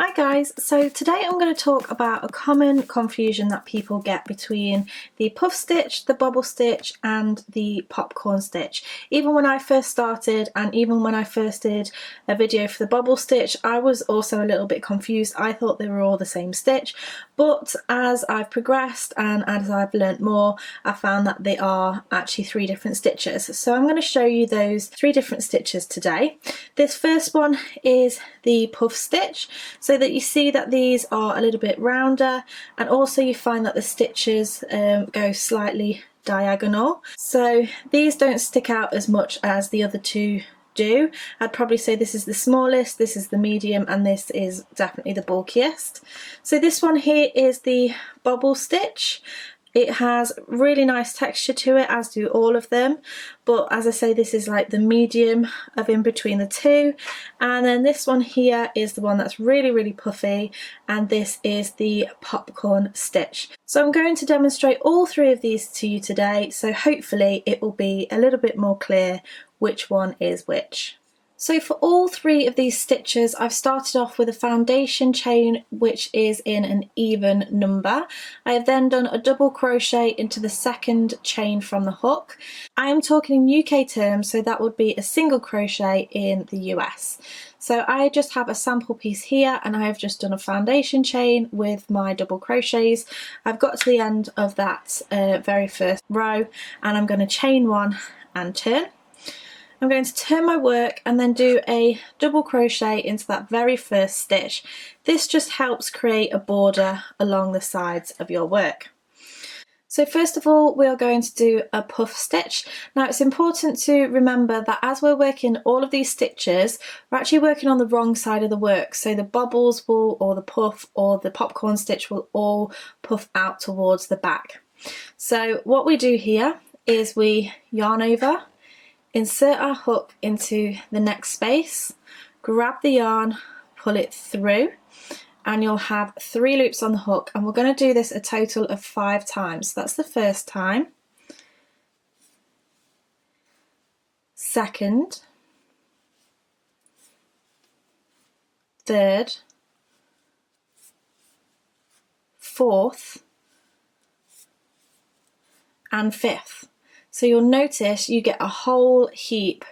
Hi guys, so today I'm going to talk about a common confusion that people get between the puff stitch, the bobble stitch and the popcorn stitch. Even when I first started and even when I first did a video for the bobble stitch, I was also a little bit confused. I thought they were all the same stitch, but as I've progressed and as I've learnt more, I found that they are actually three different stitches. So I'm going to show you those three different stitches today. This first one is the puff stitch, so that you see that these are a little bit rounder, and also you find that the stitches go slightly diagonal, so these don't stick out as much as the other two do. I'd probably say this is the smallest, this is the medium, and this is definitely the bulkiest. So this one here is the bobble stitch. It has really nice texture to it, as do all of them, but as I say, this is like the medium of in between the two. And then this one here is the one that's really puffy, and this is the popcorn stitch. So I'm going to demonstrate all three of these to you today, so hopefully it will be a little bit more clear which one is which. So for all three of these stitches, I've started off with a foundation chain which is in an even number. I have then done a double crochet into the second chain from the hook. I am talking in UK terms, so that would be a single crochet in the US. So I just have a sample piece here, and I have just done a foundation chain with my double crochets. I've got to the end of that very first row, and I'm going to chain one and turn. I'm going to turn my work and then do a double crochet into that very first stitch. This just helps create a border along the sides of your work. So first of all, we are going to do a puff stitch. Now it's important to remember that as we're working all of these stitches, we're actually working on the wrong side of the work. So the bobbles will, or the puff, or the popcorn stitch will all puff out towards the back. So what we do here is we yarn over, insert our hook into the next space, grab the yarn, pull it through, and you'll have 3 loops on the hook, and we're going to do this a total of 5 times. So that's the first time, second, third, fourth, and fifth. So you'll notice you get a whole heap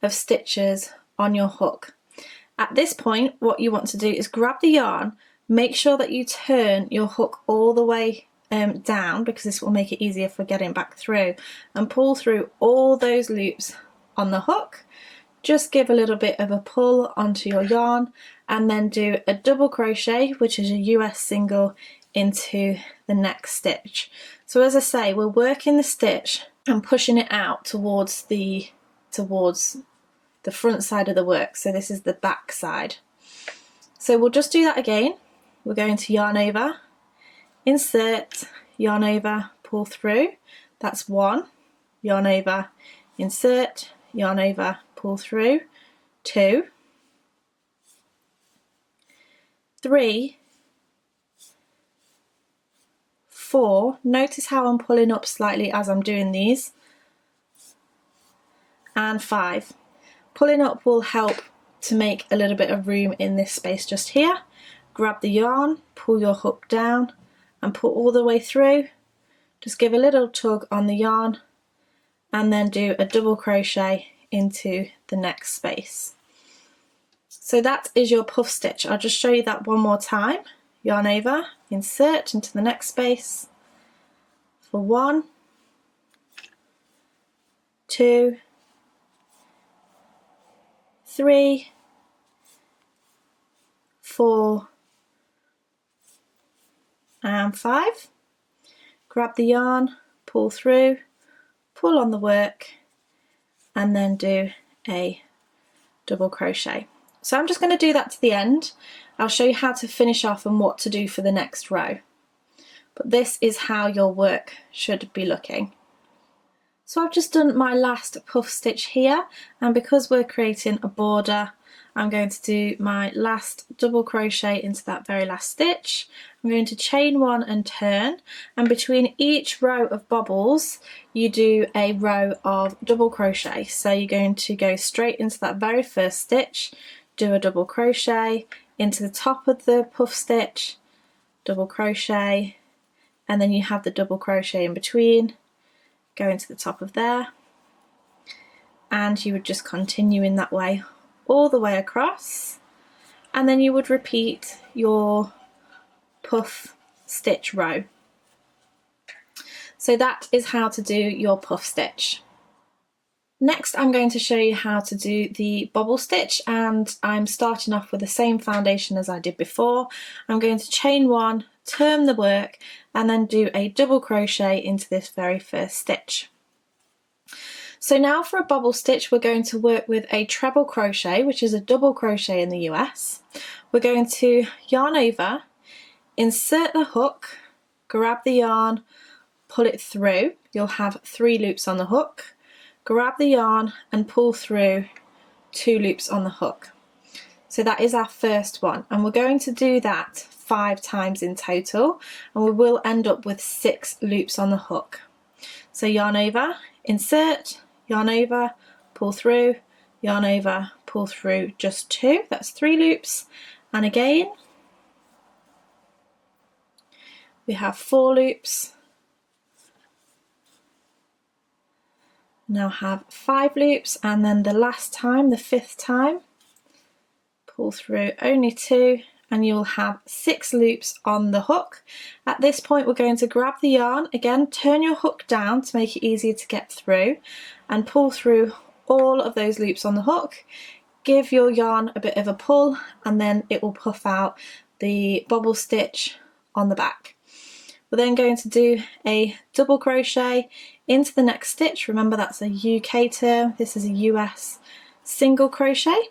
of stitches on your hook. At this point, what you want to do is grab the yarn, make sure that you turn your hook all the way down, because this will make it easier for getting back through, and pull through all those loops on the hook. Just give a little bit of a pull onto your yarn, and then do a double crochet, which is a US single, into the next stitch. So as I say, we're working the stitch and pushing it out towards the front side of the work. So this is the back side. So we'll just do that again. We're going to yarn over, insert, yarn over, pull through. That's 1. Yarn over, insert, yarn over, pull through. 2, 3, 4, notice how I'm pulling up slightly as I'm doing these, and 5. Pulling up will help to make a little bit of room in this space just here. Grab the yarn, pull your hook down and pull all the way through. Just give a little tug on the yarn and then do a double crochet into the next space. So that is your puff stitch. I'll just show you that one more time. Yarn over, insert into the next space for 1, 2, 3, 4, and 5. Grab the yarn, pull through, pull on the work, and then do a double crochet. So I'm just going to do that to the end. I'll show you how to finish off and what to do for the next row. But this is how your work should be looking. So I've just done my last puff stitch here, and because we're creating a border, I'm going to do my last double crochet into that very last stitch. I'm going to chain 1 and turn, and between each row of bobbles you do a row of double crochet. So you're going to go straight into that very first stitch, do a double crochet, into the top of the puff stitch, double crochet, and then you have the double crochet in between, go into the top of there, and you would just continue in that way all the way across, and then you would repeat your puff stitch row. So that is how to do your puff stitch. Next I'm going to show you how to do the bobble stitch, and I'm starting off with the same foundation as I did before. I'm going to chain one, turn the work, and then do a double crochet into this very first stitch. So now for a bobble stitch, we're going to work with a treble crochet, which is a double crochet in the US. We're going to yarn over, insert the hook, grab the yarn, pull it through. You'll have 3 loops on the hook. Grab the yarn and pull through 2 loops on the hook. So that is our first one, and we're going to do that 5 times in total, and we will end up with 6 loops on the hook. So yarn over, insert, yarn over, pull through, yarn over, pull through, just 2, that's 3 loops, and again we have 4 loops. Now have 5 loops, and then the last time, the 5th time, pull through only 2, and you'll have 6 loops on the hook. At this point we're going to grab the yarn, again turn your hook down to make it easier to get through, and pull through all of those loops on the hook. Give your yarn a bit of a pull, and then it will puff out the bobble stitch on the back. We're then going to do a double crochet into the next stitch. Remember, that's a UK term, this is a US single crochet,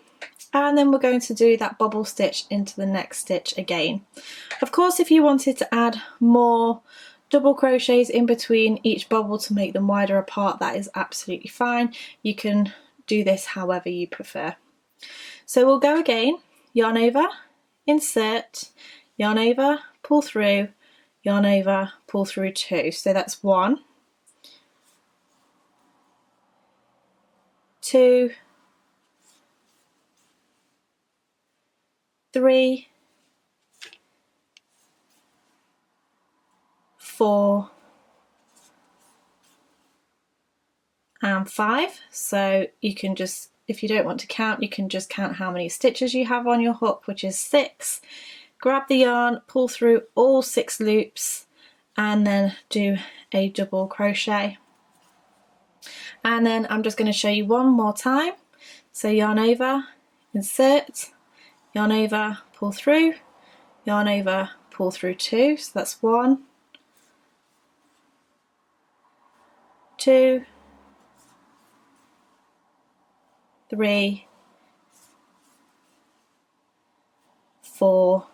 and then we're going to do that bobble stitch into the next stitch again. Of course, if you wanted to add more double crochets in between each bobble to make them wider apart, that is absolutely fine. You can do this however you prefer. So we'll go again, yarn over, insert, yarn over, pull through, yarn over, pull through 2. So that's 1, 2, 3, 4, and 5. So you can just, if you don't want to count, you can just count how many stitches you have on your hook, which is 6. Grab the yarn, pull through all 6 loops, and then do a double crochet. And then I'm just going to show you one more time. So yarn over, insert, yarn over, pull through, yarn over, pull through 2. So that's 1, 2, 3, 4,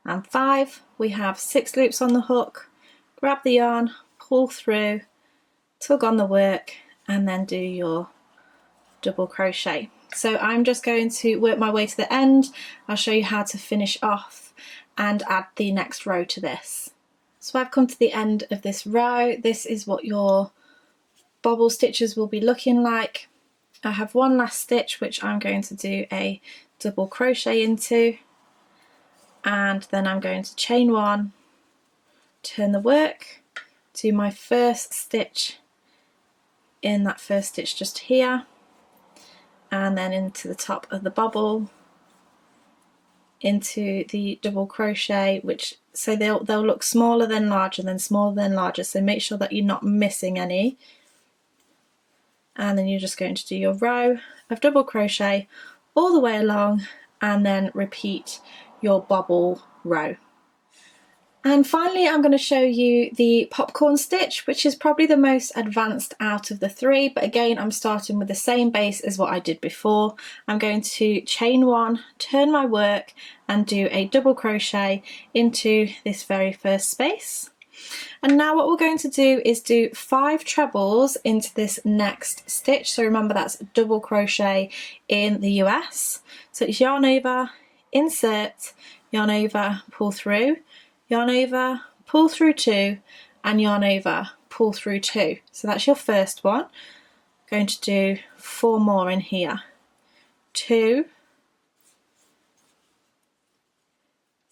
and 5. We have 6 loops on the hook. Grab the yarn, pull through, tug on the work, and then do your double crochet. So I'm just going to work my way to the end. I'll show you how to finish off and add the next row to this. So I've come to the end of this row. This is what your bobble stitches will be looking like. I have one last stitch which I'm going to do a double crochet into, and then I'm going to chain 1, turn the work, do my first stitch in that first stitch just here, and then into the top of the bobble, into the double crochet, which so they'll look smaller than larger, then smaller than larger, so make sure that you're not missing any. And then you're just going to do your row of double crochet all the way along, and then repeat your bobble row. And finally I'm going to show you the popcorn stitch, which is probably the most advanced out of the 3, but again I'm starting with the same base as what I did before. I'm going to chain 1, turn my work, and do a double crochet into this very first space. And now what we're going to do is do 5 trebles into this next stitch. So remember, that's double crochet in the US. So it's yarn over, insert, yarn over, pull through, yarn over, pull through 2, and yarn over, pull through 2. So that's your first one. I'm going to do 4 more in here. 2,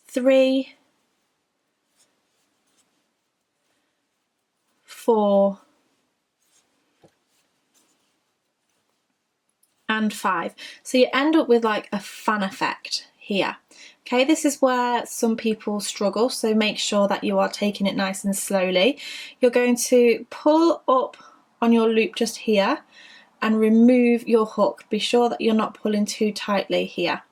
3, 4, and 5. So you end up with like a fan effect here. Okay, this is where some people struggle, so make sure that you are taking it nice and slowly. You're going to pull up on your loop just here and remove your hook. Be sure that you're not pulling too tightly here.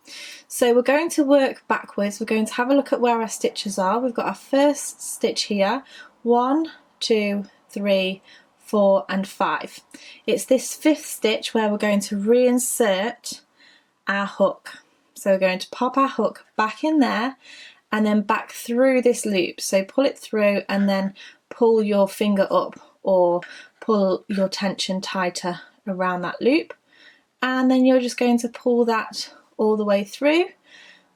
So we're going to work backwards. We're going to have a look at where our stitches are. We've got our first stitch here, 1, 2, 3, 4 and 5. It's this 5th stitch where we're going to reinsert our hook. So we're going to pop our hook back in there and then back through this loop. So pull it through and then pull your finger up or pull your tension tighter around that loop, and then you're just going to pull that all the way through,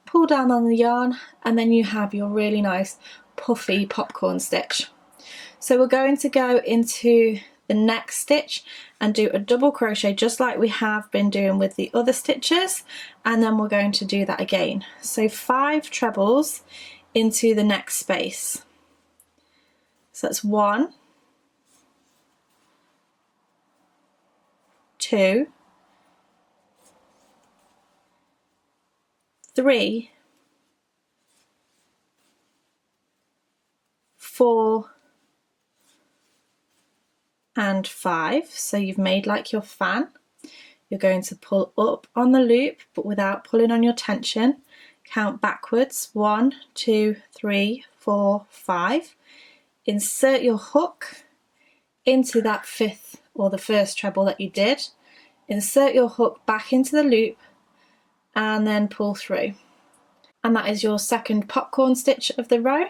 pull down on the yarn, and then you have your really nice puffy popcorn stitch. So we're going to go into the next stitch and do a double crochet just like we have been doing with the other stitches, and then we're going to do that again. So 5 trebles into the next space. So that's 1, 2, 3, 4 and 5. So you've made like your fan. You're going to pull up on the loop but without pulling on your tension. Count backwards, 1, 2, 3, 4, 5. Insert your hook into that 5th or the first treble that you did. Insert your hook back into the loop and then pull through. And that is your second popcorn stitch of the row.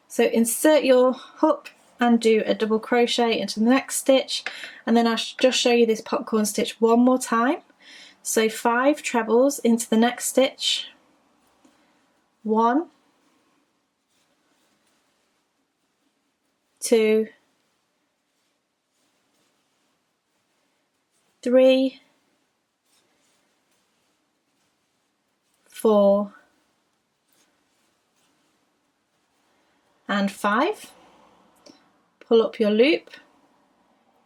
So insert your hook and do a double crochet into the next stitch, and then I'll just show you this popcorn stitch one more time. So 5 trebles into the next stitch, 1, 2, 3, 4 and 5. Pull up your loop,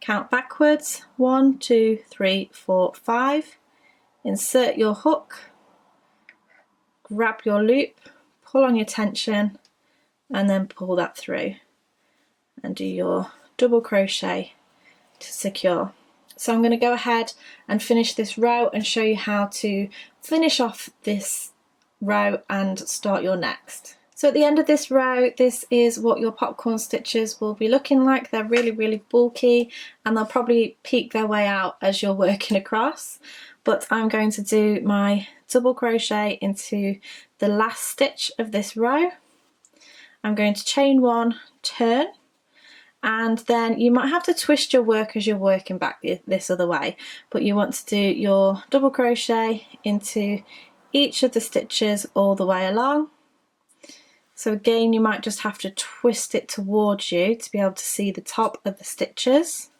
count backwards, 1, 2, 3, 4, 5. Insert your hook, grab your loop, pull on your tension, and then pull that through and do your double crochet to secure. So I'm going to go ahead and finish this row and show you how to finish off this row and start your next. So at the end of this row, this is what your popcorn stitches will be looking like. They're really, really bulky and they'll probably peek their way out as you're working across. But I'm going to do my double crochet into the last stitch of this row. I'm going to chain 1, turn, and then you might have to twist your work as you're working back this other way, but you want to do your double crochet into each of the stitches all the way along. So again, you might just have to twist it towards you to be able to see the top of the stitches.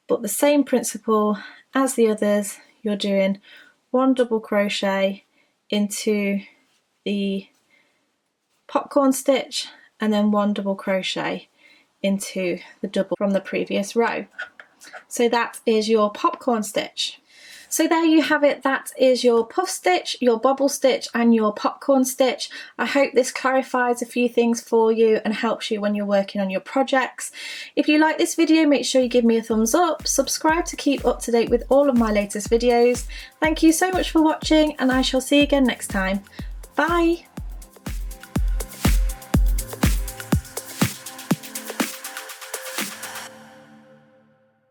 But the same principle as the others, you're doing 1 double crochet into the popcorn stitch and then 1 double crochet into the double from the previous row. So that is your popcorn stitch. So there you have it, that is your puff stitch, your bobble stitch and your popcorn stitch. I hope this clarifies a few things for you and helps you when you're working on your projects. If you like this video, make sure you give me a thumbs up, subscribe to keep up to date with all of my latest videos. Thank you so much for watching and I shall see you again next time. Bye!